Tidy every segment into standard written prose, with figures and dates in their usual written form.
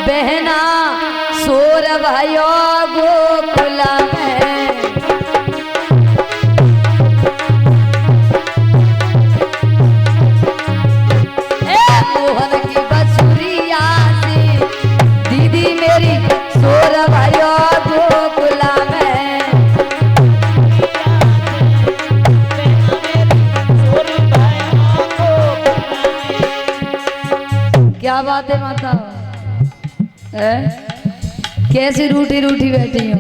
बहना सोर भयो गोकुल में। मोहन की बसुरिया से दीदी मेरी सोर भयो गोकुल में। क्या बात है माता, कैसी रूठी रूठी बैठी हो?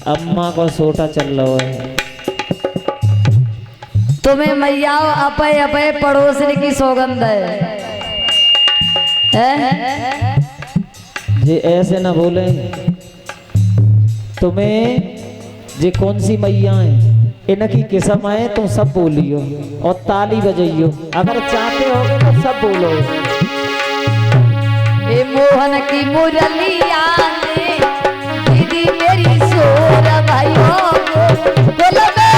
अम्मा को सोटा चल रहा है। तुम्हें मैया अपय अपय पड़ोसन की सौगंध है? ये ऐसे ना बोले। तुम्हें जे कौन सी मैया है इनकी किस्म है तो सब बोलियो और ताली बजाइयो। अगर चाहते होगे तो सब बोलो। ए मोहन की मुरलिया ने दीदी मेरी सोर भयो गोकुल में।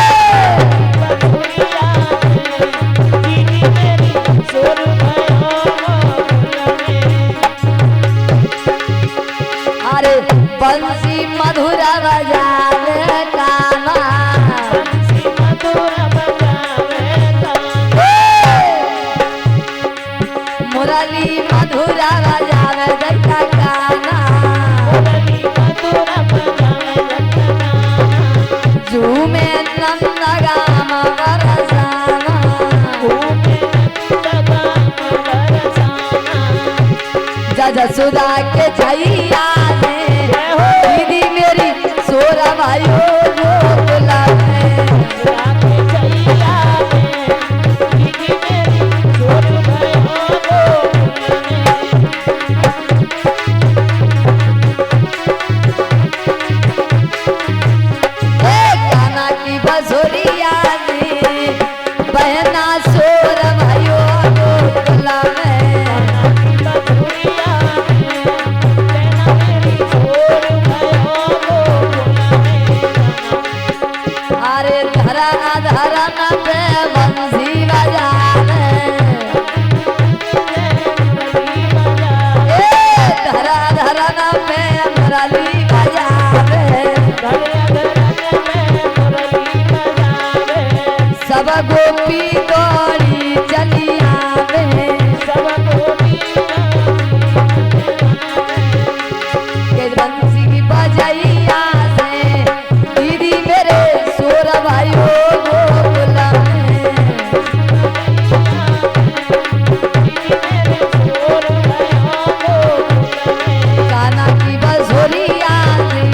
अरे बंसी मधुरा बजावे काना, मुरली मधुरा बजावे दैया काना। झूमे नंदगाम बरसाना, जसुदा के छैया ने दीदी मेरी सोर भयो गोकुल में। काना की बसुरिया ने बहना सोर भयो गोकुल में। अरे धरा धरन पे बंसी बजावे, धरा धरन पे मुरली बजावे। सब गोपी दौड़ी चली आवे, के बंसी की बजैया से दीदी मेरे सोर भयो गोकुल में। काना की बसुरिया से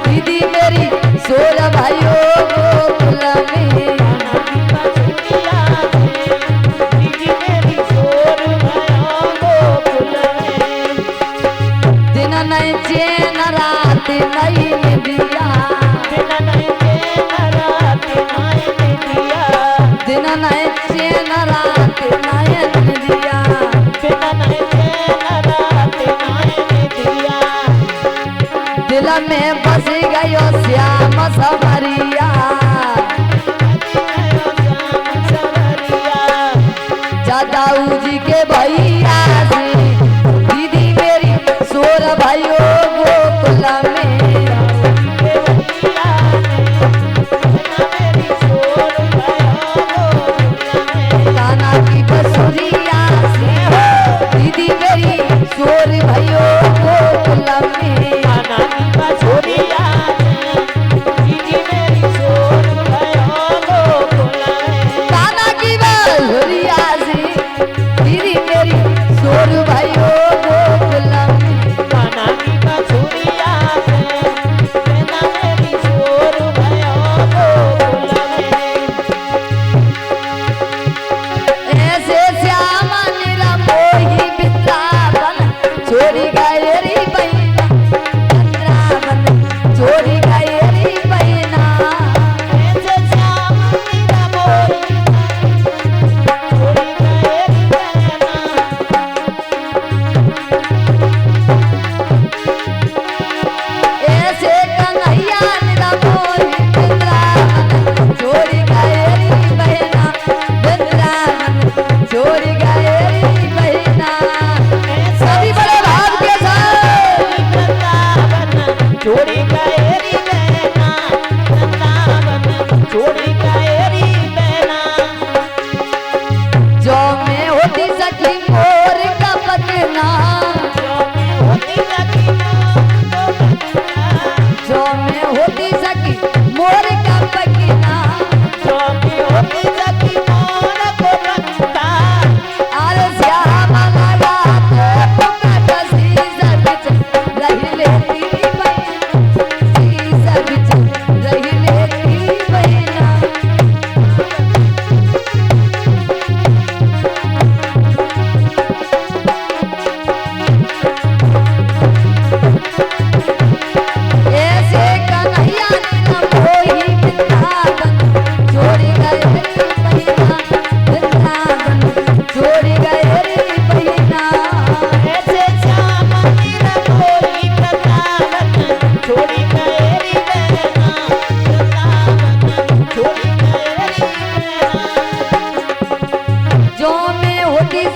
दीदी मेरी सोर भयो गोकुल में। दिन नहीं चैन रात नहीं निदिया, दिन नहीं चैन रात नहीं निदिया। दिल में बस गयो श्याम सवरिया, जादाऊ जी के भैया से दीदी मेरी सोर भयो गोकुल में। काना की बसुरिया से दीदी मेरी सोर भयो गोकुल में। काना की बसुरिया से दीदी मेरी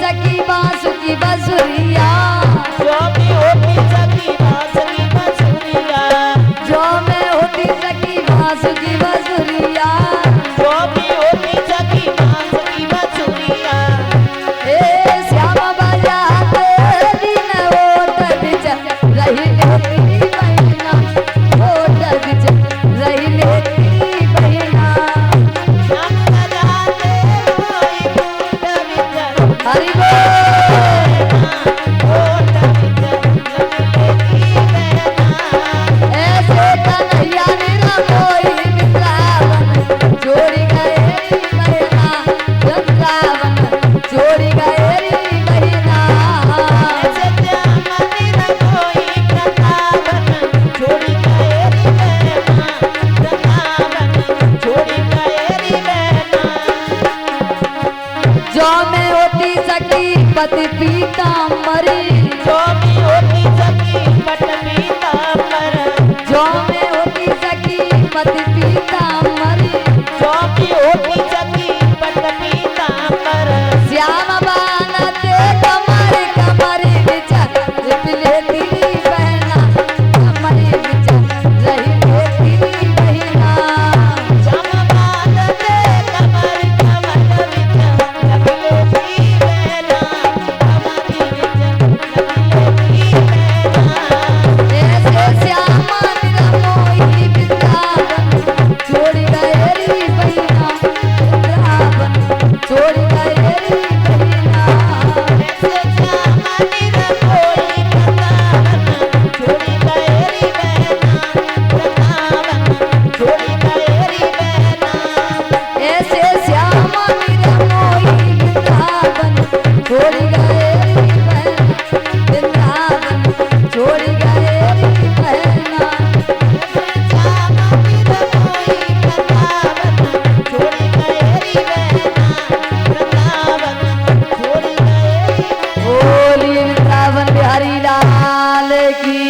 सखी बांसुरी बसुरिया, जो भी होती सखी बांसुरी बसुरिया, जो में होती सखी बांसुरी बसुरिया, जो भी होती सखी बांसुरी बसुरिया। ए श्याम बजाते दिन ओट बिच रही लेती बहिना, ओट बिच रही लेती बहिना। श्याम बजाते कोई ओट बिच हरि बोल। ओट बिच रही लेती बहना। ऐसे कन्हैया मेरा कोई वृंदावन छोड़ गए री बहिना, वृंदावन छोड़ गए री बहिना। ऐसे श्याम बिना कोई वृंदावन छोड़ गए रे बहना, वृंदावन छोड़ गए रे बहना। जो में होती सखी पति पीताम्बरी, जो भी होती सखी पट पीताम्बर, जो में होती सखी पति पीताम्बरी, जो भी होती सखी पट पीताम्बर। श्याम बानते कमर कमर बिच लिप लेती बहना, कमर बिच रही लेती बहिना। श्याम बांधते कमर कमर बिच लग लेती बहना, कमर बिच लग लेती बहना। ऐसे श्यामा मेरा मोही वृंदावन छोड़ गए री बहिना, वृंदावन छोड़ गए री बहिना। ऐसे श्याम बिना कोई वृंदावन छोड़ गए रे बहना, वृंदावन छोड़ गए रे बहना। ऐसे श्यामा मेरा मोही वृंदावन छोड़ गए री बहना, वृंदावन छोड़ गए री बहना। श्याम बिना कोई वृंदावन छोड़ गए रे बहना, वृंदावन छोड़ गए रे। बोली वृंदावन बिहारी लाल की,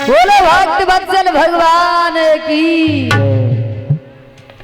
बोलो भक्त वत्सल भगवान की।